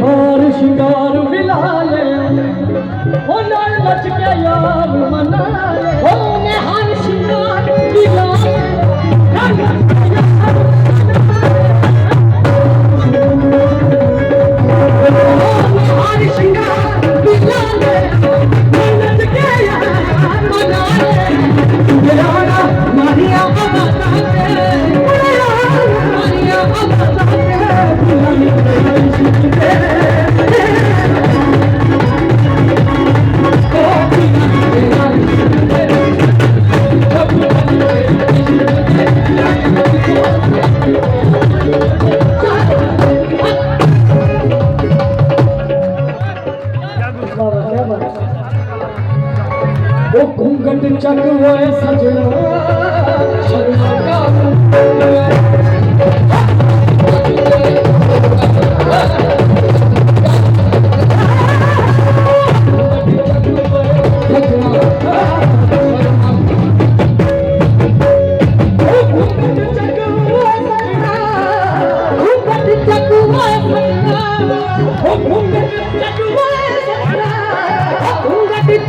हार शिंगार मिलाले हो लाल लच के यार मनाले हो ने हार शिंगार मिलाले हार शिंगार मिलाले लच के यार मनाले यारा मारिया बताते मारिया बताते घूंघट चक हुए सजना सजना का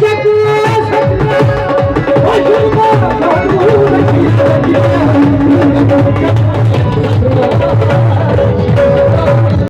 Check